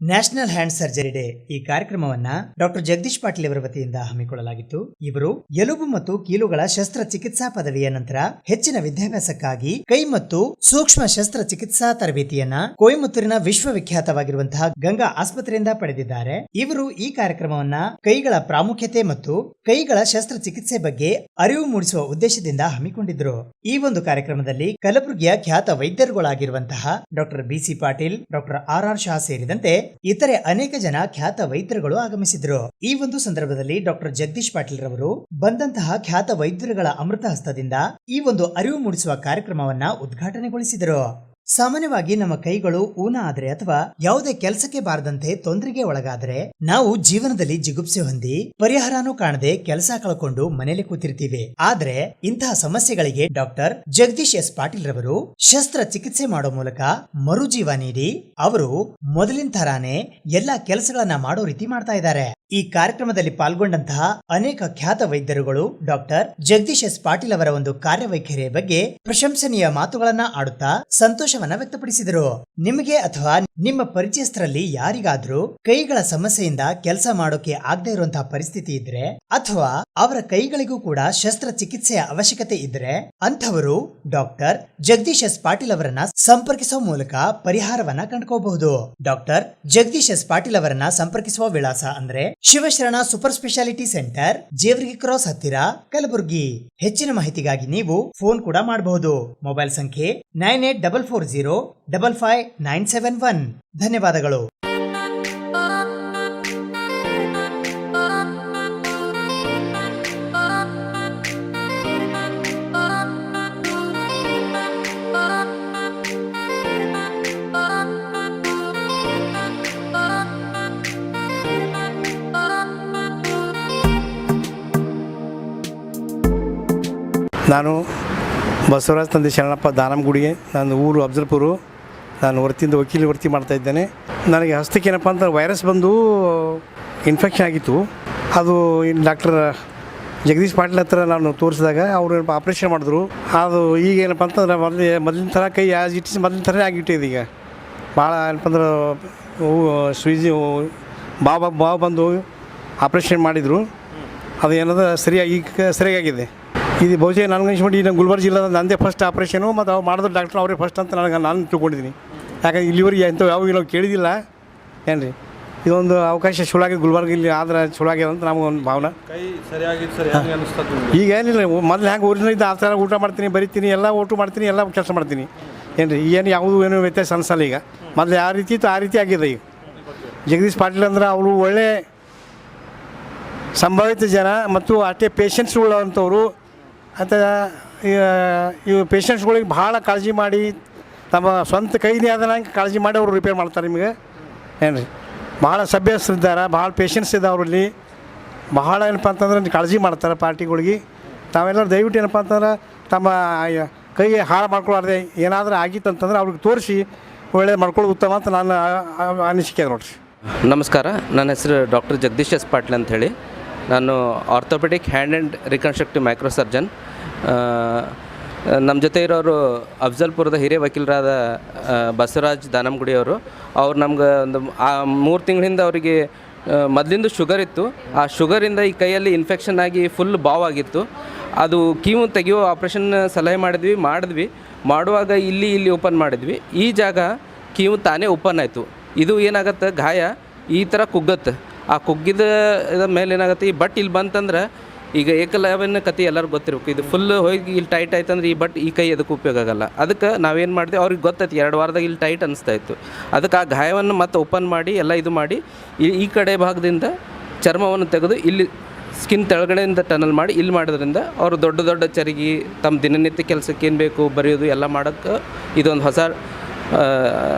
National hand surgery day ಈ ಕಾರ್ಯಕ್ರಮವನ್ನ doctor Jagadish Patil ಅವರ ವತಿಯಿಂದ ಹಮ್ಮಿಕೊಳ್ಳಲಾಗಿತ್ತು. ಇವರು ಎಲುಬು ಮತ್ತು ಕೀಲುಗಳ ಶಸ್ತ್ರಚಿಕಿತ್ಸಾ ಪದವಿಯ ನಂತರ ಹೆಚ್ಚಿನ ವಿದ್ಯಾಭ್ಯಾಸಕ್ಕಾಗಿ ಕೈ ಮತ್ತು ಸೂಕ್ಷ್ಮ ಶಸ್ತ್ರಚಿಕಿತ್ಸಾ ತರಬೇತಿಯನ್ನ ಕೊಯಮತ್ತೂರಿನ ವಿಶ್ವವಿಖ್ಯಾತವಾಗಿರುವಂತಹ ಗಂಗಾ ಆಸ್ಪತ್ರೆಯಿಂದ ಪಡೆದಿದ್ದಾರೆ. ಇವರು ಈ ಕಾರ್ಯಕ್ರಮವನ್ನ ಕೈಗಳ ಪ್ರಾಮುಖ್ಯತೆ ಮತ್ತು ಕೈಗಳ ಶಸ್ತ್ರಚಿಕಿತ್ಸೆ ಬಗ್ಗೆ ಅರಿವು ಮೂಡಿಸುವ ಉದ್ದೇಶದಿಂದ ಹಮ್ಮಿಕೊಂಡಿದ್ರು. ಈ ಒಂದು ಕಾರ್ಯಕ್ರಮದಲ್ಲಿ ಕಲಬುರಗಿಯ ಖ್ಯಾತ ವೈದ್ಯರುಗಳಾಗಿರುವಂತಹ ಡಾಕ್ಟರ್ ಬಿಸಿ ಪಾಟೀಲ್, ಡಾಕ್ಟರ್ ಆರ್ ಶಾ ಸೇರಿದಂತೆ ಇತರೆ ಅನೇಕ ಜನ ಖ್ಯಾತ ವೈದ್ಯರುಗಳು ಆಗಮಿಸಿದ್ರು. ಈ ಒಂದು ಸಂದರ್ಭದಲ್ಲಿ ಡಾಕ್ಟರ್ ಜಗದೀಶ್ ಪಾಟೀಲ್ ರವರು ಬಂದಂತಹ ಖ್ಯಾತ ವೈದ್ಯರುಗಳ ಅಮೃತ ಹಸ್ತದಿಂದ ಈ ಒಂದು ಅರಿವು ಮೂಡಿಸುವ ಕಾರ್ಯಕ್ರಮವನ್ನ ಉದ್ಘಾಟನೆಗೊಳಿಸಿದರು. ಸಾಮಾನ್ಯವಾಗಿ ನಮ್ಮ ಕೈಗಳು ಊನ ಆದ್ರೆ ಅಥವಾ ಯಾವುದೇ ಕೆಲಸಕ್ಕೆ ಬಾರದಂತೆ ತೊಂದರೆಗೆ ಒಳಗಾದ್ರೆ ನಾವು ಜೀವನದಲ್ಲಿ ಜಿಗುಪ್ಸೆ ಹೊಂದಿ ಪರಿಹಾರನೂ ಕಾಣದೆ ಕೆಲಸ ಕಳ್ಕೊಂಡು ಮನೇಲಿ ಕೂತಿರ್ತೀವಿ. ಆದ್ರೆ ಇಂತಹ ಸಮಸ್ಯೆಗಳಿಗೆ ಡಾಕ್ಟರ್ ಜಗದೀಶ್ ಎಸ್ ಪಾಟೀಲ್ ರವರು ಶಸ್ತ್ರ ಚಿಕಿತ್ಸೆ ಮಾಡೋ ಮೂಲಕ ಮರುಜೀವ ನೀಡಿ ಅವರು ಮೊದಲಿನ ತರಾನೇ ಎಲ್ಲಾ ಕೆಲಸಗಳನ್ನ ಮಾಡೋ ರೀತಿ ಮಾಡ್ತಾ ಇದ್ದಾರೆ. ಈ ಕಾರ್ಯಕ್ರಮದಲ್ಲಿ ಪಾಲ್ಗೊಂಡಂತಹ ಅನೇಕ ಖ್ಯಾತ ವೈದ್ಯರುಗಳು ಡಾಕ್ಟರ್ ಜಗದೀಶ್ ಎಸ್ ಪಾಟೀಲ್ ಅವರ ಒಂದು ಕಾರ್ಯವೈಖರಿಯ ಬಗ್ಗೆ ಪ್ರಶಂಸನೀಯ ಮಾತುಗಳನ್ನ ಆಡುತ್ತಾ ಸಂತೋಷವನ್ನ ವ್ಯಕ್ತಪಡಿಸಿದರು. ನಿಮಗೆ ಅಥವಾ ನಿಮ್ಮ ಪರಿಚಯಸ್ಥರಲ್ಲಿ ಯಾರಿಗಾದ್ರೂ ಕೈಗಳ ಸಮಸ್ಯೆಯಿಂದ ಕೆಲಸ ಮಾಡೋಕೆ ಆಗದೆ ಇರುವಂತಹ ಪರಿಸ್ಥಿತಿ ಇದ್ರೆ ಅಥವಾ ಅವರ ಕೈಗಳಿಗೂ ಕೂಡ ಶಸ್ತ್ರಚಿಕಿತ್ಸೆಯ ಅವಶ್ಯಕತೆ ಇದ್ರೆ ಅಂಥವರು ಡಾಕ್ಟರ್ ಜಗದೀಶ್ ಎಸ್ ಪಾಟೀಲ್ ಅವರನ್ನ ಸಂಪರ್ಕಿಸುವ ಮೂಲಕ ಪರಿಹಾರವನ್ನ ಕಂಡುಕೋಬಹುದು. ಡಾಕ್ಟರ್ ಜಗದೀಶ್ ಎಸ್ ಪಾಟೀಲ್ ಅವರನ್ನ ಸಂಪರ್ಕಿಸುವ ವಿಳಾಸ ಅಂದ್ರೆ Shivasharana super speciality centre, Jevargi cross ಹತ್ತಿರ, ಕಲಬುರಗಿ. ಹೆಚ್ಚಿನ ಮಾಹಿತಿಗಾಗಿ ನೀವು ಫೋನ್ ಕೂಡ ಮಾಡಬಹುದು. ಮೊಬೈಲ್ ಸಂಖ್ಯೆ 9844055971. ಧನ್ಯವಾದಗಳು. ನಾನು ಬಸವರಾಜ್ ತಂದೆ ಶರಣಪ್ಪ ದಾನಂಗುಡಿಗೆ, ನನ್ನ ಊರು ಅಫ್ಜಲ್ಪುರು. ನಾನು ವೃತ್ತಿಯಿಂದ ವಕೀಲಿ ವೃತ್ತಿ ಮಾಡ್ತಾಯಿದ್ದೇನೆ. ನನಗೆ ಹಸ್ತಕ್ಕೆ ಏನಪ್ಪ ಅಂತ ವೈರಸ್ ಬಂದು ಇನ್ಫೆಕ್ಷನ್ ಆಗಿತ್ತು. ಅದು ಡಾಕ್ಟರ್ ಜಗದೀಶ್ ಪಾಟೀಲ್ ಹತ್ರ ನಾನು ತೋರಿಸಿದಾಗ ಅವರು ಆಪ್ರೇಷನ್ ಮಾಡಿದ್ರು. ಅದು ಈಗ ಏನಪ್ಪ ಅಂತಂದ್ರೆ ಮೊದಲಿನ ಥರ ಕೈ ಇಟ್ಟಿಸಿ ಮೊದಲಿನ ಥರ ಆಗಿಟ್ಟಿದೆ. ಈಗ ಭಾಳ ಏನಪ್ಪ ಅಂದ್ರೆ ಸ್ವೀಜಿ ಬಾವು ಬಂದು ಆಪ್ರೇಷನ್ ಮಾಡಿದರು. ಅದು ಏನದ ಸರಿಯಾಗಿದೆ. ಇದು ಬಹುಶಃ ನನಗೆ ಅನ್ಸ್ಬಿಟ್ಟು ನಮ್ಮ ಗುಲ್ಬರ್ಗ ಜಿಲ್ಲಾದ ನಂದೇ ಫಸ್ಟ್ ಆಪ್ರೇಷನು, ಮತ್ತು ಅವ್ರು ಮಾಡಿದ್ರು ಡಾಕ್ಟ್ರ್ ಅವರೇ ಫಸ್ಟ್ ಅಂತ ನಾನು ತಿಳ್ಕೊಂಡಿದ್ದೀನಿ. ಯಾಕಂದ್ರೆ ಇಲ್ಲಿವರೆಗೆ ಎಂಥ ಯಾವಾಗ ನಾವು ಕೇಳಿದಿಲ್ಲ ಏನು ರೀ. ಇದೊಂದು ಅವಕಾಶ ಚಲೋ ಗುಲ್ಬರ್ಗ ಇಲ್ಲಿ ಆದ್ರೆ ಚಲೋ ಆಗ್ಯದ ಅಂತ ನಮಗೊಂದು ಭಾವನೆ. ಕೈ ಸರಿಯಾಗಿತ್ತು ಈಗ ಏನಿಲ್ಲ, ಮೊದಲು ಹ್ಯಾಂಗೆ ಊರಿನಿಂದ ಆ ಥರ ಊಟ ಮಾಡ್ತೀನಿ, ಬರಿತೀನಿ, ಎಲ್ಲ ಊಟ ಮಾಡ್ತೀನಿ, ಎಲ್ಲ ಕೆಲಸ ಮಾಡ್ತೀನಿ. ಏನು ರೀ ಏನು ಏನು ವ್ಯತ್ಯಾಸ ಅನಿಸಲ್ಲ. ಈಗ ಮೊದಲು ಯಾವ ರೀತಿ ಇತ್ತು ಆ ರೀತಿ ಆಗಿದೆ. ಈಗ ಜಗದೀಶ್ ಪಾಟೀಲ್ ಅಂದ್ರೆ ಅವರು ಒಳ್ಳೆ ಸಂಭಾವಿತ ಜನ ಮತ್ತು ಅಷ್ಟೇ ಪೇಷನ್ಸ್ಗಳು ಅಂಥವ್ರು. ಅಂತ ಇವು ಪೇಷಂಟ್ಸ್ಗಳಿಗೆ ಭಾಳ ಕಾಳಜಿ ಮಾಡಿ ತಮ್ಮ ಸ್ವಂತ ಕೈನೇ ಆದಂಗೆ ಕಾಳಜಿ ಮಾಡಿ ಅವರು ರಿಪೇರ್ ಮಾಡ್ತಾರೆ. ನಿಮಗೆ ಏನು ರೀ ಭಾಳ ಸಭ್ಯಸ್ಥರಿದ್ದಾರೆ, ಭಾಳ ಪೇಷನ್ಸ್ ಇದೆ ಅವರಲ್ಲಿ. ಭಾಳ ಏನಪ್ಪ ಅಂತಂದ್ರೆ ಕಾಳಜಿ ಮಾಡ್ತಾರೆ ಪಾರ್ಟಿಗಳಿಗೆ. ತಾವೆಲ್ಲರೂ ದಯವಿಟ್ಟು ಏನಪ್ಪ ಅಂತಂದ್ರೆ ತಮ್ಮ ಕೈಗೆ ಹಾಳು ಮಾಡ್ಕೊಳ್ಳಾರ್ದೆ ಏನಾದರೂ ಆಗಿತ್ತು ಅಂತಂದ್ರೆ ಅವ್ರಿಗೆ ತೋರಿಸಿ ಒಳ್ಳೆ ಮಾಡ್ಕೊಳ್ಳೋದು ಉತ್ತಮ ಅಂತ ನಾನು ಅನಿಸಿಕೆ ನೋಡ್ರಿ. ನಮಸ್ಕಾರ, ನನ್ನ ಹೆಸರು ಡಾಕ್ಟರ್ ಜಗದೀಶ್ ಎಸ್ ಪಾಟೀಲ್ ಅಂಥೇಳಿ. ನಾನು orthopedic hand and reconstructive micro surgeon. ನಮ್ಮ ಜೊತೆ ಇರೋರು ಅಫ್ಜಲ್ಪುರದ ಹಿರಿಯ ವಕೀಲರಾದ ಬಸವರಾಜ್ ದಾನಂಗುಡಿಯವರು. ಅವ್ರು ನಮ್ಗೆ ಒಂದು 3 ತಿಂಗಳಿಂದ ಅವರಿಗೆ ಮೊದಲಿಂದ ಶುಗರ್ ಇತ್ತು. ಆ ಶುಗರಿಂದ ಈ ಕೈಯಲ್ಲಿ ಇನ್ಫೆಕ್ಷನ್ ಆಗಿ ಫುಲ್ ಬಾವಾಗಿತ್ತು. ಅದು ಕೀವು ತೆಗೆಯೋ ಆಪ್ರೇಷನ್ ಸಲಹೆ ಮಾಡಿದ್ವಿ. ಮಾಡುವಾಗ ಇಲ್ಲಿ ಓಪನ್ ಮಾಡಿದ್ವಿ. ಈ ಜಾಗ ಕೀವು ತಾನೇ ಓಪನ್ ಆಯಿತು. ಇದು ಏನಾಗುತ್ತೆ, ಗಾಯ ಈ ಥರ ಕುಗ್ಗತ್ತೆ. ಆ ಕುಗ್ಗಿದ ಮೇಲೆ ಏನಾಗುತ್ತೆ, ಈ ಬಟ್ ಇಲ್ಲಿ ಬಂತಂದ್ರೆ ಈಗ ಏಕಲವ್ಯನ ಕತೆ ಎಲ್ಲರಿಗೂ ಗೊತ್ತಿರ್ಬೇಕು. ಇದು ಫುಲ್ ಹೋಗಿ ಇಲ್ಲಿ ಟೈಟ್ ಆಯ್ತು ಅಂದ್ರೆ ಈ ಕೈ ಅದಕ್ಕೆ ಉಪಯೋಗ ಆಗಲ್ಲ. ಅದಕ್ಕೆ ನಾವೇನು ಮಾಡಿದೆ, ಅವ್ರಿಗೆ ಗೊತ್ತಾಯ್ತು 2 ವಾರದಾಗ ಇಲ್ಲಿ ಟೈಟ್ ಅನಿಸ್ತಾ ಇತ್ತು. ಅದಕ್ಕೆ ಆ ಗಾಯವನ್ನು ಮತ್ತೆ ಓಪನ್ ಮಾಡಿ ಎಲ್ಲ ಇದು ಮಾಡಿ ಈ ಕಡೆ ಭಾಗದಿಂದ ಚರ್ಮವನ್ನು ತೆಗೆದು ಇಲ್ಲಿ ಸ್ಕಿನ್ ತೆಳಗಡೆಯಿಂದ ಟನಲ್ ಮಾಡಿ ಇಲ್ಲಿ ಮಾಡೋದ್ರಿಂದ ಅವರು ದೊಡ್ಡ ಚರಿಗೆ ತಮ್ಮ ದಿನನಿತ್ಯ ಕೆಲಸಕ್ಕೆ ಏನು ಬೇಕು ಬರೆಯೋದು ಎಲ್ಲ ಮಾಡೋಕ್ಕೆ ಇದೊಂದು ಹೊಸ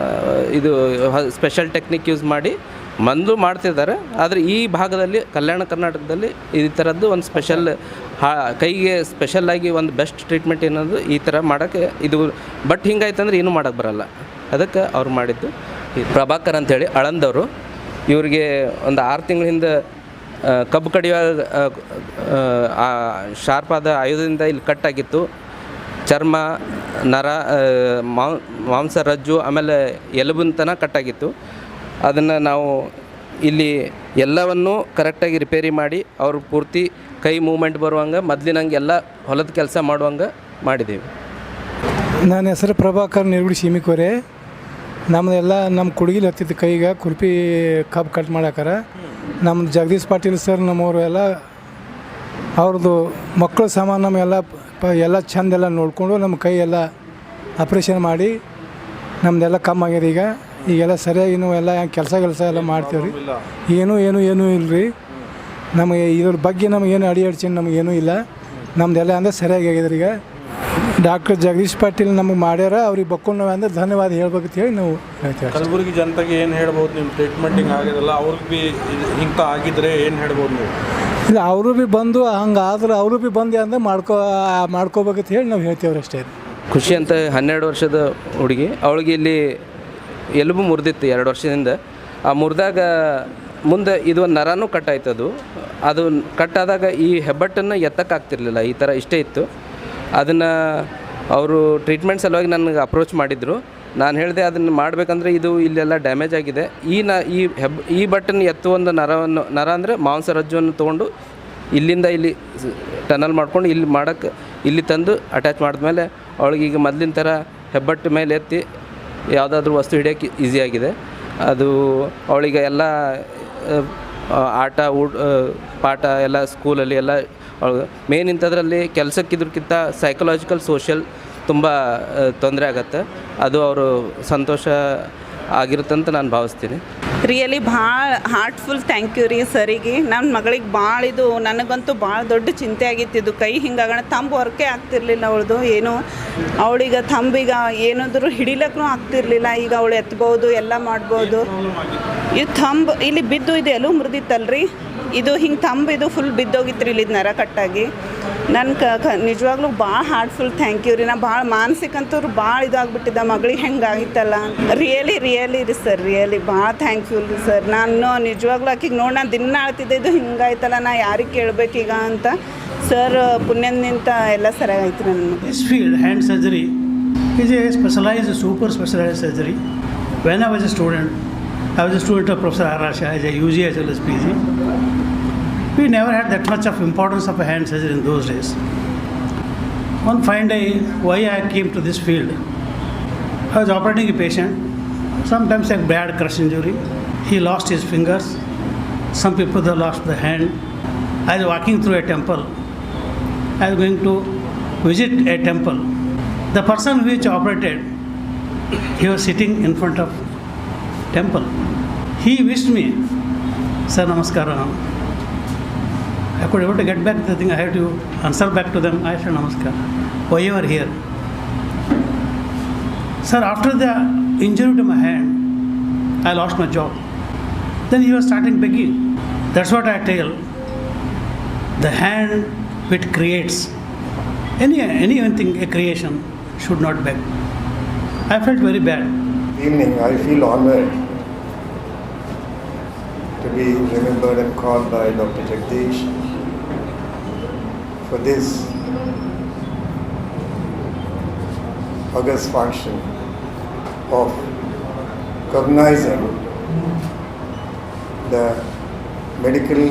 ಸ್ಪೆಷಲ್ ಟೆಕ್ನಿಕ್ ಯೂಸ್ ಮಾಡಿ ಮೊದಲು ಮಾಡ್ತಿದ್ದಾರೆ. ಆದರೆ ಈ ಭಾಗದಲ್ಲಿ ಕಲ್ಯಾಣ ಕರ್ನಾಟಕದಲ್ಲಿ ಈ ಥರದ್ದು ಒಂದು ಸ್ಪೆಷಲ್ ಕೈಗೆ ಸ್ಪೆಷಲ್ಲಾಗಿ ಒಂದು ಬೆಸ್ಟ್ ಟ್ರೀಟ್ಮೆಂಟ್ ಏನದು ಈ ಥರ ಮಾಡೋಕ್ಕೆ ಇದು. ಬಟ್ ಹಿಂಗಾಯ್ತಂದ್ರೆ ಏನೂ ಮಾಡೋಕ್ಕೆ ಬರೋಲ್ಲ. ಅದಕ್ಕೆ ಅವ್ರು ಮಾಡಿದ್ದು. ಪ್ರಭಾಕರ್ ಅಂಥೇಳಿ ಅಳಂದವರು. ಇವರಿಗೆ ಒಂದು 6 ತಿಂಗಳ ಹಿಂದೆ ಕಬ್ಬು ಕಡಿಯುವಾಗ ಶಾರ್ಪಾದ ಆಯುಧದಿಂದ ಇಲ್ಲಿ ಕಟ್ಟಾಗಿತ್ತು. ಚರ್ಮ, ನರ, ಮಾಂಸ, ರಜ್ಜು, ಆಮೇಲೆ ಎಲುಬಿನ ತನಕ ಕಟ್ಟಾಗಿತ್ತು. ಅದನ್ನು ನಾವು ಇಲ್ಲಿ ಎಲ್ಲವನ್ನೂ ಕರೆಕ್ಟಾಗಿ ರಿಪೇರಿ ಮಾಡಿ ಅವ್ರು ಪೂರ್ತಿ ಕೈ ಮೂವ್ಮೆಂಟ್ ಬರುವಂಗೆ ಮೊದಲಿನಂಗೆ ಎಲ್ಲ ಹೊಲದ ಕೆಲಸ ಮಾಡುವಂಗೆ ಮಾಡಿದ್ದೀವಿ. ನನ್ನ ಹೆಸರು ಪ್ರಭಾಕರ್ ನಿರ್ಗುಡಿ ಸೀಮಿಕೋರೆ. ನಮ್ಮದೆಲ್ಲ ನಮ್ಮ ಕುಡುಗಿಲಿ ಹತ್ತಿತ್ತು ಕೈಗೆ ಕುರ್ಪಿ ಕಬ್ಬು ಕಟ್ ಮಾಡಾಕಾರ. ನಮ್ಮದು ಜಗದೀಶ್ ಪಾಟೀಲ್ ಸರ್ ನಮ್ಮವರು ಎಲ್ಲ ಅವ್ರದ್ದು ಮಕ್ಕಳು ಸಾಮಾನು ನಮ್ಮೆಲ್ಲ ಎಲ್ಲ ಚೆಂದೆಲ್ಲ ನೋಡಿಕೊಂಡು ನಮ್ಮ ಕೈ ಎಲ್ಲ ಆಪ್ರೇಷನ್ ಮಾಡಿ ನಮ್ಮದೆಲ್ಲ ಕಮ್ಮಿ ಆಗ್ಯದ. ಈಗೆಲ್ಲ ಸರಿಯಾಗಿ ನಾವು ಎಲ್ಲ ಕೆಲಸ ಎಲ್ಲ ಮಾಡ್ತೀವಿ ರೀ. ಏನೂ ಇಲ್ಲ ರೀ. ನಮಗೆ ಇದ್ರ ಬಗ್ಗೆ ನಮಗೇನು ಅಡಿಚಣೆ ನಮಗೇನೂ ಇಲ್ಲ. ನಮ್ಮದೆಲ್ಲ ಅಂದರೆ ಸರಿಯಾಗಿ ಆಗ್ಯದ ಈಗ. ಡಾಕ್ಟರ್ ಜಗದೀಶ್ ಪಾಟೀಲ್ ನಮಗೆ ಮಾಡ್ಯಾರ, ಅವ್ರಿಗೆ ಬಕ್ಕೊಂಡು ನಾವು ಅಂದ್ರೆ ಧನ್ಯವಾದ ಹೇಳ್ಬೇಕಂತ ಹೇಳಿ ನಾವು ಹೇಳ್ತೇವೆ. ಕಲಬುರಗಿ ಜನತೆಗೆ ಏನು ಹೇಳ್ಬೋದು? ನಿಮ್ಮ ಟ್ರೀಟ್ಮೆಂಟ್ ಹಿಂಗೆ ಆಗಿದೆಲ್ಲ ಅವ್ರಿಗೆ ಭೀ ಇಂಥ ಆಗಿದ್ರೆ ಏನು ಹೇಳ್ಬೋದು ನೀವು? ಇಲ್ಲ, ಅವರು ಭೀ ಬಂದು ಹಂಗಾದ್ರೆ ಅವರು ಭೀ ಬಂದು ಅಂದ್ರೆ ಮಾಡ್ಕೋಬೇಕಂತ ಹೇಳಿ ನಾವು ಹೇಳ್ತೇವ್ರಿ ಅಷ್ಟೇ. ಖುಷಿ ಅಂತ 12 ವರ್ಷದ ಹುಡುಗಿ, ಅವಳಿಗೆ ಇಲ್ಲಿ ಎಲುಬು ಮುರಿದಿತ್ತು 2 ವರ್ಷದಿಂದ. ಆ ಮುರಿದಾಗ ಮುಂದೆ ಇದು ಒಂದು ನರನೂ ಕಟ್ಟಾಯ್ತದು. ಅದು ಕಟ್ಟಾದಾಗ ಈ ಹೆಬ್ಬಟ್ಟನ್ನು ಎತ್ತಕ್ಕಾಗ್ತಿರ್ಲಿಲ್ಲ, ಈ ಥರ ಇಷ್ಟೇ ಇತ್ತು. ಅದನ್ನು ಅವರು ಟ್ರೀಟ್ಮೆಂಟ್ ಸಲುವಾಗಿ ನನಗೆ ಅಪ್ರೋಚ್ ಮಾಡಿದರು. ನಾನು ಹೇಳಿದೆ ಅದನ್ನು ಮಾಡಬೇಕಂದ್ರೆ ಇದು ಇಲ್ಲೆಲ್ಲ ಡ್ಯಾಮೇಜ್ ಆಗಿದೆ, ಈ ಬಟ್ಟನ್ನು ಎತ್ತುವ ಒಂದು ನರ ಅಂದರೆ ಮಾಂಸರಜ್ಜುವನ್ನು ತೊಗೊಂಡು ಇಲ್ಲಿಂದ ಇಲ್ಲಿ ಟನಲ್ ಮಾಡ್ಕೊಂಡು ಇಲ್ಲಿ ತಂದು ಅಟ್ಯಾಚ್ ಮಾಡಿದ್ಮೇಲೆ ಅವಳಿಗೆ ಈಗ ಮೊದಲಿನ ಥರ ಹೆಬ್ಬಟ್ಟು ಮೇಲೆ ಎತ್ತಿ ಯಾವುದಾದ್ರೂ ವಸ್ತು ಹಿಡಿಯೋಕ್ಕೆ ಈಸಿಯಾಗಿದೆ. ಅದು ಅವಳಿಗೆ ಎಲ್ಲ ಆಟ ಪಾಠ ಎಲ್ಲ ಸ್ಕೂಲಲ್ಲಿ ಎಲ್ಲ ಮೇನ್ ಇಂಥದ್ರಲ್ಲಿ ಕೆಲಸಕ್ಕಿದ್ರಕ್ಕಿಂತ ಸೈಕಲಾಜಿಕಲ್ ಸೋಷಿಯಲ್ ತುಂಬ ತೊಂದರೆ ಆಗತ್ತೆ. ಅದು ಅವರು ಸಂತೋಷ ಆಗಿರುತ್ತಂತ ನಾನು ಭಾವಿಸ್ತೀನಿ. ರಿಯಲಿ ಭಾಳ ಹಾರ್ಟ್ಫುಲ್ ಥ್ಯಾಂಕ್ ಯು ರೀ ಸರಿಗೆ. ನನ್ನ ಮಗಳಿಗೆ ಭಾಳ ಇದು ನನಗಂತೂ ಭಾಳ ದೊಡ್ಡ ಚಿಂತೆ ಆಗಿತ್ತಿದ್ದು. ಕೈ ಹಿಂಗಾಗೋಣ, ತಂಬು ವರ್ಕೇ ಆಗ್ತಿರ್ಲಿಲ್ಲ ಅವಳದು. ಏನು ಅವಳಿಗೆ ತಂಬೀಗ ಏನಾದರೂ ಹಿಡಿಲಕ್ಕೂ ಆಗ್ತಿರ್ಲಿಲ್ಲ. ಈಗ ಅವಳು ಎತ್ಬೋದು, ಎಲ್ಲ ಮಾಡ್ಬೋದು. ಇದು ತಂಬು ಇಲ್ಲಿ ಬಿದ್ದು ಇದು ಎಲ್ಲೂ ಮುರಿದಿತ್ತಲ್ರಿ, ಇದು ಹಿಂಗೆ ತಂಬು ಇದು ಫುಲ್ ಬಿದ್ದೋಗಿತ್ತು ರೀ, ಇಲ್ಲಿ ನರ ಕಟ್ಟಾಗಿ. ನನ್ನ ನಿಜವಾಗ್ಲೂ ಭಾಳ ಹಾರ್ಟ್ಫುಲ್ ಥ್ಯಾಂಕ್ ಯು ರೀ. ನಾ ಭಾಳ ಮಾನಸಿಕ ಅಂತವ್ರು ಭಾಳ ಇದಾಗ್ಬಿಟ್ಟಿದ್ದ, ಮಗಳಿಗೆ ಹೆಂಗಾಗಿತ್ತಲ್ಲ. ರಿಯಲಿ ರೀ ಸರ್, ರಿಯಲಿ ಭಾಳ ಥ್ಯಾಂಕ್ಫುಲ್ ರೀ ಸರ್. ನಾನು ನಿಜವಾಗ್ಲೂ ಆಕಿಗೆ ನೋಡಿ ನಾನು ದಿನ ಆಳ್ತಿದ್ದೆ, ಇದು ಹಿಂಗಾಯ್ತಲ್ಲ, ನಾ ಯಾರಿಗೆ ಕೇಳಬೇಕೀಗ ಅಂತ. ಸರ್ ಪುಣ್ಯದಿಂದ ಎಲ್ಲ ಸರಿಯಾಗಿತ್ತು ನನ್ನ. This field, hand surgery, is a specialized, super specialized surgery. When I was a student of Professor Arasha as a UG as well as PG. We never had that much of importance of a hand surgery in those days. One fine day, why I came to this field, I was operating a patient, sometimes a bad crush injury. He lost his fingers. Some people they lost the hand. I was walking through a temple. I was going to visit a temple. The person which operated, he was sitting in front of temple. He wished me, Sir Namaskaram. I could able to get back the thing. I had to answer back to them. I said Namaskar. Why you are here? Sir, after the injury to my hand, I lost my job. Then he was starting begging. That's what I tell. The hand which creates anything, a creation should not beg. I felt very bad. Evening, I feel honored to be remembered and called by Dr. Jagdish for this august function of recognizing the medical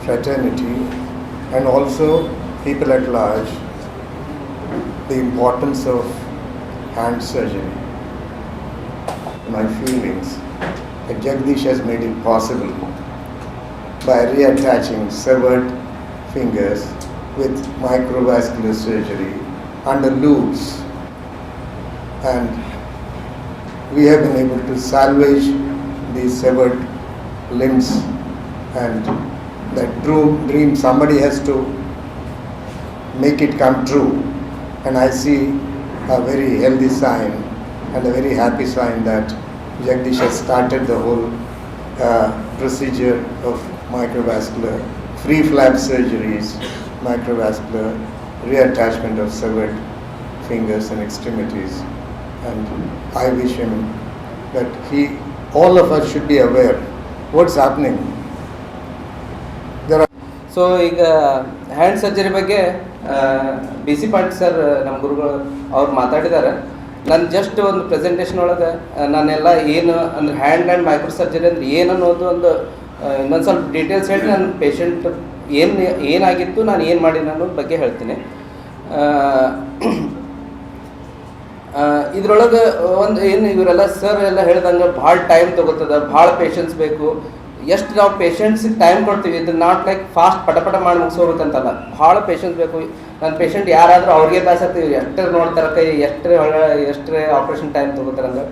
fraternity and also people at large the importance of hand surgery. My feelings that Jagdish has made it possible by reattaching severed fingers with microvascular surgery under loops, and we have been able to salvage these severed limbs, and that dream somebody has to make it come true, and I see a very healthy sign and a very happy sign that Jagdish has started the whole procedure of microvascular free flap surgeries, microvascular reattachment of severed fingers and extremities, and I wish him that all of us should be aware what's happening. So ಈಗ hand surgery ಬಗ್ಗೆ BC Patil sir ನಮ್ಮ ಗುರುಗಳು ಅವ್ರು ಮಾತಾಡಿದ್ದಾರೆ. ನಾನು just ಒಂದು presentation ಒಳಗೆ ನಾನೆಲ್ಲ ಏನು ಅಂದ್ರೆ ಹ್ಯಾಂಡ್ ಆ್ಯಂಡ್ ಮೈಕ್ರೋ ಸರ್ಜರಿ ಅಂದ್ರೆ ಏನು ಅನ್ನೋದು ಒಂದು ಇನ್ನೊಂದು ಸ್ವಲ್ಪ ಡೀಟೇಲ್ಸ್ ಹೇಳಿ ನಾನು ಪೇಷಂಟ್ ಏನಾಗಿತ್ತು ನಾನು ಏನು ಮಾಡೀನಿ ಅನ್ನೋದ್ರ ಬಗ್ಗೆ ಹೇಳ್ತೀನಿ. ಇದ್ರೊಳಗೆ ಒಂದು ಏನು ಇವರೆಲ್ಲ ಸರ್ ಎಲ್ಲ ಹೇಳ್ದಂಗೆ ಭಾಳ ಟೈಮ್ ತೊಗೋತದ, ಭಾಳ ಪೇಷನ್ಸ್ ಬೇಕು. ಎಷ್ಟು ನಾವು ಪೇಷಂಟ್ಸಿಗೆ ಟೈಮ್ ಕೊಡ್ತೀವಿ, ಇದು ನಾಟ್ ಲೈಕ್ ಫಾಸ್ಟ್ ಪಟ ಮಾಡಿ ಮುಗಿಸೋಬೇಕಂತಲ್ಲ, ಭಾಳ ಪೇಷನ್ಸ್ ಬೇಕು. ನನ್ನ ಪೇಷಂಟ್ ಯಾರಾದರೂ ಅವ್ರಿಗೆ ಬೇಸಾಗ್ತೀವಿ, ಎಷ್ಟೇ ನೋಡ್ತಾರೆ ಕೈ, ಎಷ್ಟೇ ಆಪ್ರೇಷನ್ ಟೈಮ್ ತೊಗೋತಾರಂಗೆ.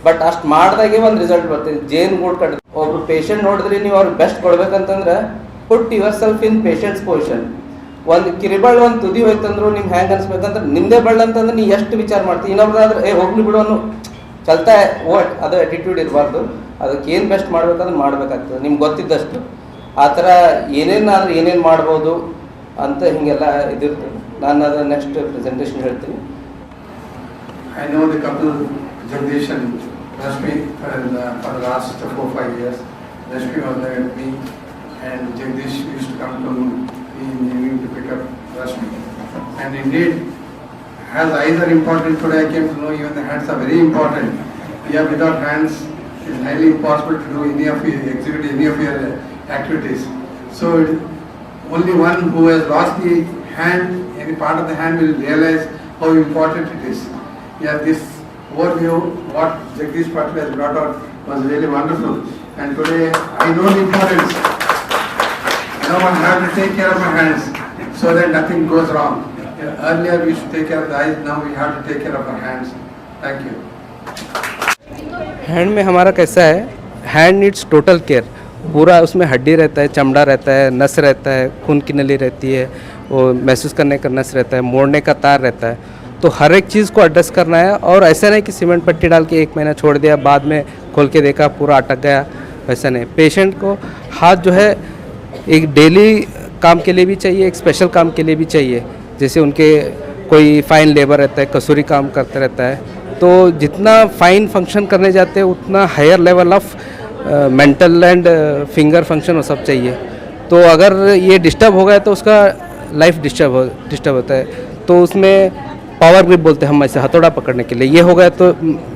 ಬಟ್ ಅಷ್ಟು ಮಾಡಿದಾಗೆ ಒಂದು ರಿಸಲ್ಟ್ ಬರ್ತೀವಿ. ಜೇನು ಗೂಡು ಕಟ್ ಒಬ್ರು ಪೇಷಂಟ್ ನೋಡಿದ್ರಿ ನೀವು ಅವ್ರಿಗೆ ಬೆಸ್ಟ್ ಕೊಡ್ಬೇಕಂತಂದ್ರೆ put yourself in patient's position. ಒಂದು ಕಿರಿಬಳ್ಳ ಒಂದು ತುದಿ ಹೋಯ್ತಂದ್ರು ನಿಮ್ಗೆ ಹೆಂಗೆ ಅನ್ಸ್ಬೇಕಂದ್ರೆ ನಿಂದೇ ಬಳ್ಳ ಅಂತಂದ್ರೆ ನೀ ಎಷ್ಟು ವಿಚಾರ ಮಾಡ್ತೀವಿ, ಇನ್ನೊಬ್ರಾದ್ರೆ ಹೋಗ್ಲಿ ಬಿಡು ಅನ್ನೋ ಚಲ್ತಾ ಓಟ್ ಅದು ಆ್ಯಟಿಟ್ಯೂಡ್ ಇರಬಾರ್ದು. ಅದಕ್ಕೆ ಏನು ಬೆಸ್ಟ್ ಮಾಡ್ಬೇಕಂದ್ರೆ ಮಾಡಬೇಕಾಗ್ತದೆ ನಿಮ್ಗೆ ಗೊತ್ತಿದ್ದಷ್ಟು. ಆ ಥರ ಏನೇನಾದ್ರೂ ಏನೇನು ಮಾಡ್ಬೋದು ಅಂತ ಹೀಗೆಲ್ಲ ಇದಿರ್ತದೆ. ನಾನು ಅದು ನೆಕ್ಸ್ಟ್ ಪ್ರೆಸೆಂಟೇಷನ್ ಹೇಳ್ತೀನಿ. I know the couple Jagdish and Rashmi for the last 4-5 years. Rashmi was there with me and Jagdish used to come to me in the evening to pick up Rashmi. And indeed, as eyes are important today, I came to know even the hands are very important. Yeah, without hands, it is highly impossible to do execute any of your activities. So only one who has lost the hand, any part of the hand, will realize how important it is. Yeah, this overview, what Jagdish Patil has brought out was really wonderful. And today I know the importance. Now I have to take care of my hands so that nothing goes wrong. Earlier we used to take care of the eyes, now we have to take care of our hands. Thank you. Hand में हमारा कैसा है, hand needs total care. पूरा उसमें हड्डी रहता है, चमड़ा रहता है, नस रहता है, खून की नली रहती है, वो महसूस करने का नस रहता है, मोड़ने का तार रहता है. तो हर एक चीज़ को एडजस्ट करना है. और ऐसा नहीं कि सीमेंट पट्टी डाल के 1 महीना छोड़ दिया, बाद में खोल के देखा पूरा अटक गया, वैसा नहीं. पेशेंट को हाथ जो है एक डेली काम के लिए भी चाहिए, एक स्पेशल काम के लिए भी चाहिए. जैसे उनके कोई फाइन लेबर रहता है, कसूरी काम करता रहता है, तो जितना फाइन फंक्शन करने जाते हैं उतना higher level of mental and finger function वो सब चाहिए. तो अगर ये डिस्टर्ब हो गया तो उसका लाइफ डिस्टर्ब होता है. तो उसमें पावर ग्रिप बोलते हैं हम, ऐसे हथौड़ा पकड़ने के लिए. ये हो गया तो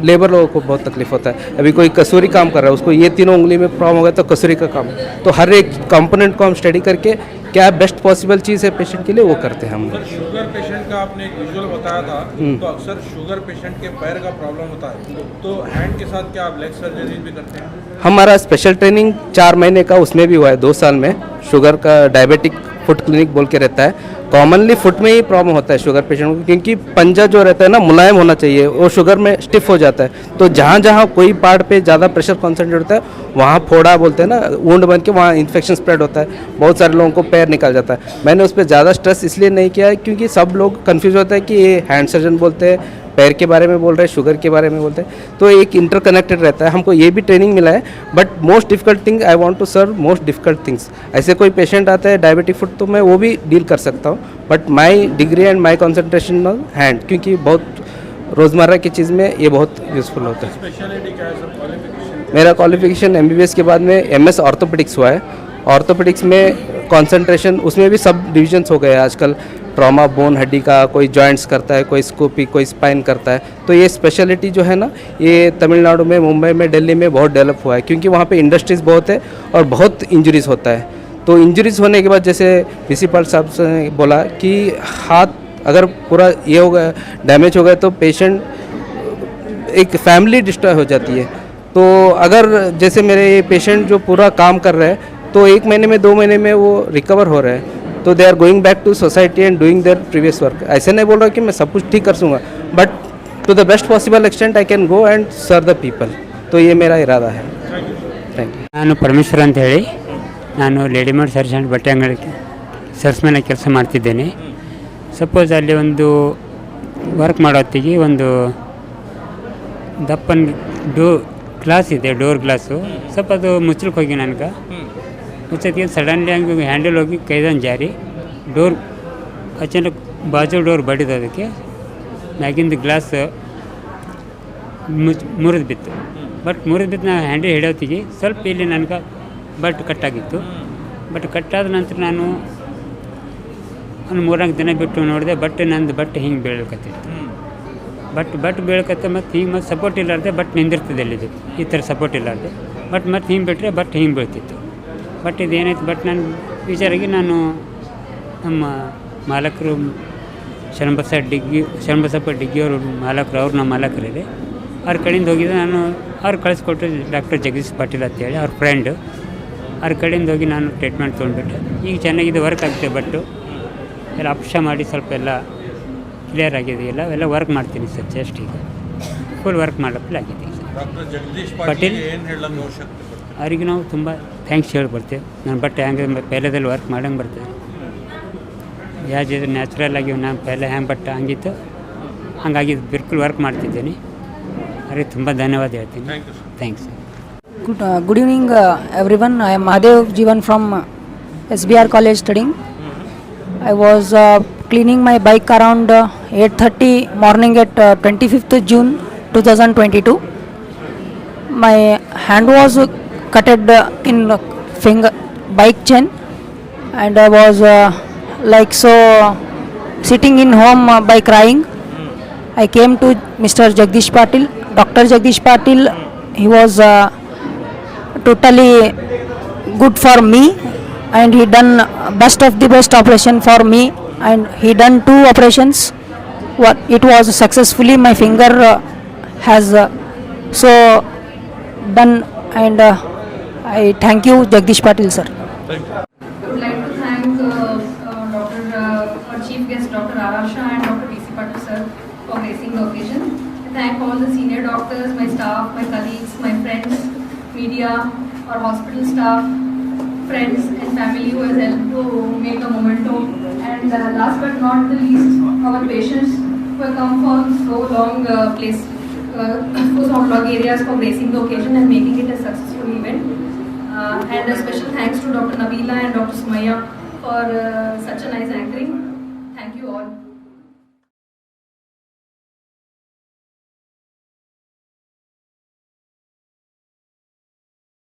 लेबर लोगों को बहुत तकलीफ होता है. अभी कोई कसूरी काम कर रहा है, उसको ये तीनों उंगली में प्रॉब्लम हो गया तो कसूरी का काम. तो हर एक कंपोनेंट को हम स्टडी करके क्या बेस्ट पॉसिबल चीज़ है पेशेंट के लिए वो करते हैं हम. सर शुगर पेशेंट का आपने एक विजुअल बताया था, तो अक्सर शुगर पेशेंट के पैर का प्रॉब्लम होता है, तो हैंड के साथ क्या आप लेग सर्जरी भी करते हैं? हमारा स्पेशल ट्रेनिंग 4 महीने का उसमें भी हुआ है 2 साल में. शुगर का डायबिटिक फुट क्लिनिक बोल के रहता है. कॉमनली फुट में ही प्रॉब्लम होता है शुगर पेशेंट को, क्योंकि पंजा जो रहता है ना मुलायम होना चाहिए, वो शुगर में स्टिफ हो जाता है. तो जहाँ जहाँ कोई पार्ट पे ज़्यादा प्रेशर कॉन्सेंट्रेट होता है वहाँ फोड़ा बोलते हैं ना, वुंड बन के वहाँ इन्फेक्शन स्प्रेड होता है. बहुत सारे लोगों को पैर निकल जाता है. मैंने उस पर ज़्यादा स्ट्रेस इसलिए नहीं किया है क्योंकि सब लोग कन्फ्यूज होता है कि ये हैंड सर्जन बोलते हैं, पैर के बारे में बोल रहे हैं, शुगर के बारे में बोलते हैं. तो एक इंटरकनेक्टेड रहता है. हमको ये भी ट्रेनिंग मिला है. But most difficult thing I want to serve most difficult things. ऐसे कोई पेशेंट आता है डायबिटिक फुट तो मैं वो भी डील कर सकता हूँ. But my degree and my concentration on hand, क्योंकि बहुत रोज़मर्रा की चीज़ में ये बहुत यूज़फुल होता है. स्पेशलिटी क्या है सर, क्वालिफिकेशन? मेरा क्वालिफिकेशन MBBS के बाद में MS ऑर्थोपेडिक्स हुआ है. ऑर्थोपेडिक्स में कंसंट्रेशन, उसमें भी सब डिविजन्स हो गए हैं आजकल. ट्रॉमा बोन हड्डी का, कोई जॉइंट्स करता है, कोई स्कोपी, कोई स्पाइन करता है. तो ये स्पेशलिटी जो है ना, ये तमिलनाडु में, मुंबई में, दिल्ली में बहुत डेवलप हुआ है, क्योंकि वहाँ पे इंडस्ट्रीज़ बहुत है और बहुत इंजरीज़ होता है. तो इंजरीज़ होने के बाद जैसे PC पाल साहब ने बोला कि हाथ अगर पूरा ये हो गया, डैमेज हो गया, तो पेशेंट एक फैमिली डिस्ट्रॉय हो जाती है. तो अगर जैसे मेरे ये पेशेंट जो पूरा काम कर रहे हैं तो 1 महीने में 2 महीने में वो रिकवर हो रहे हैं. तो they are going back to society and doing their previous work. ऐसे नहीं बोल रहा कि मैं सब कुछ ठीक कर दूँगा, but to the best possible extent I can go and serve the people. तो ये मेरा इरादा है. Thank you. ನಾನು ಪರಮೇಶ್ವರ ಅಂತ ಹೇಳಿ, ನಾನು ರೆಡಿಮೇಡ್ ಸರ್ಜನ್ ಬಟ್ಟೆ ಅಂಗಡಿ ಸರ್ಸ್ಮೇಲೆ ಕೆಲಸ ಮಾಡ್ತಿದ್ದೇನೆ. ಸಪೋಸ್ ಅಲ್ಲಿ ಒಂದು ವರ್ಕ್ ಮಾಡೋ ಹೊತ್ತಿಗೆ ಒಂದು ದಪ್ಪನ ಗ್ಲಾಸ್ ಇದೆ, ಡೋರ್ ಗ್ಲಾಸು. ಸ್ವಲ್ಪ ಅದು ಮುಚ್ಚಲಿಕ್ಕೆ ಹೋಗಿ ನನಗೆ ಮುಚ್ಚೋದಕ್ಕೆ ಸಡನ್ಲಿ ಹಂಗೆ ಹ್ಯಾಂಡಲ್ ಹೋಗಿ ಕೈದಂದು ಜಾರಿ ಡೋರ್ ಅಚಾನಕ್ ಬಾಜು ಡೋರ್ ಬಡಿದು ಅದಕ್ಕೆ ಮ್ಯಾಗಿಂದ ಗ್ಲಾಸ್ ಮುರಿದು ಬಿತ್ತು. ಬಟ್ ಮುರಿದು ಬಿತ್ತು, ನಾನು ಹ್ಯಾಂಡಲ್ ಹಿಡಿಯೋತ್ತಿಗೆ ಸ್ವಲ್ಪ ಇಲ್ಲಿ ನನಗೆ ಬಟ್ ಕಟ್ಟಾಗಿತ್ತು. ಬಟ್ ಕಟ್ಟಾದ ನಂತರ ನಾನು ಒಂದು 3-4 ದಿನ ಬಿಟ್ಟು ನೋಡಿದೆ, ಬಟ್ಟೆ ನಂದು ಬಟ್ಟೆ ಹಿಂಗೆ ಬೀಳಕತ್ತಿತ್ತು. ಬಟ್ ಬೀಳ್ಕತ್ತೆ ಮತ್ತು ಹಿಂಗೆ ಮತ್ತು ಸಪೋರ್ಟ್ ಇಲ್ಲಾರ್ದೆ ಬಟ್ ನಿಂದಿರ್ತದೆ ಇಲ್ಲಿದು ಈ ಥರ ಸಪೋರ್ಟ್ ಇಲ್ಲಾರ್ದೆ ಮತ್ತು ಹಿಂಗೆ ಬಿಟ್ಟರೆ ಬಟ್ ಹಿಂಗೆ ಬೀಳ್ತಿತ್ತು. ಬಟ್ ಇದೇನಾಯ್ತು ಬಟ್ ನಾನು ವಿಚಾರಾಗಿ ನಾನು ನಮ್ಮ ಮಾಲಕರು ಶರಣಬಸಪ್ಪ ಡಿಗ್ಗಿ ಅವರು ಮಾಲಕರು ಅವ್ರು ನಮ್ಮ ಮಾಲಕರಿದೆ ಅವ್ರ ಕಡೆಯಿಂದ ಹೋಗಿದ್ದೆ ನಾನು. ಅವ್ರು ಕಳಿಸ್ಕೊಟ್ರು ಡಾಕ್ಟರ್ ಜಗದೀಶ್ ಪಾಟೀಲ್ ಅಂತೇಳಿ ಅವ್ರ ಫ್ರೆಂಡು. ಅವ್ರ ಕಡೆಯಿಂದ ಹೋಗಿ ನಾನು ಟ್ರೀಟ್ಮೆಂಟ್ ತೊಗೊಂಡ್ಬಿಟ್ಟೆ. ಈಗ ಚೆನ್ನಾಗಿದೆ, ವರ್ಕ್ ಆಗ್ತದೆ. ಬಟ್ಟು ಎಲ್ಲ ಅಪ್ಷ ಮಾಡಿ ಸ್ವಲ್ಪ ಎಲ್ಲ ಕ್ಲಿಯರ್ ಆಗಿದೆ. ಎಲ್ಲ ವರ್ಕ್ ಮಾಡ್ತೀನಿ ಸರ್. ಜಸ್ಟ್ ಈಗ ಫುಲ್ ವರ್ಕ್ ಮಾಡಪ್ಪಲ್ಲಿ ಆಗಿದೆ ಸರ್. ಡಾಕ್ಟರ್ ಜಗದೀಶ್ ಪಾಟೀಲ್ ಪಾಟೀಲ್ ಏನು ಹೇಳಕ್ಕೆ ಅವಶ್ಯಕತೆ ಪಡ್ತಾರೆ? ಅವರಿಗೆ ನಾವು ತುಂಬ ಥ್ಯಾಂಕ್ಸ್ ಹೇಳಿ ಬರ್ತೇವೆ. ನಾನು ಬಟ್ ಹೆಂಗೆ ಪೈಲದಲ್ಲಿ ವರ್ಕ್ ಮಾಡಂಗೆ ಬರ್ತದೆ. ಯಾವ್ದು ನ್ಯಾಚುರಲ್ ಆಗಿ ನಾನು ಪೈಲೆ ಹ್ಯಾಂಗೆ ಬಟ್ ಹಂಗಿತ್ತು ಹಂಗಾಗಿ ಬಿಲ್ಕುಲ್ ವರ್ಕ್ ಮಾಡ್ತಿದ್ದೀನಿ. ಅವರಿಗೆ ತುಂಬ ಧನ್ಯವಾದ ಹೇಳ್ತೀನಿ. Thanks. Good evening, everyone. I am Mahadev Jeevan from SBR College studying. I was cleaning my bike around 8:30 morning at 25th June 2022. My hand was cutted in finger bike chain, and I was like so sitting in home by crying. I came to Mr. Jagdish Patil, Dr. Jagdish Patil. He was totally good for me, and he done best of the best operation for me, and he done 2 operations. What it was successfully, my finger has so done, and I thank you Jagdish Patil sir. I would like to thank our chief guest Dr. Arasha and Dr. DC Patil sir for gracing the occasion. I thank all the senior doctors, my staff, my colleagues, my friends, media, our hospital staff, friends and family who has helped to make a memento. And last but not the least, our patients who have come from so long areas for gracing the occasion and making it a successful event. And a special thanks to Dr. Nabila and Dr. Sumaya for such a nice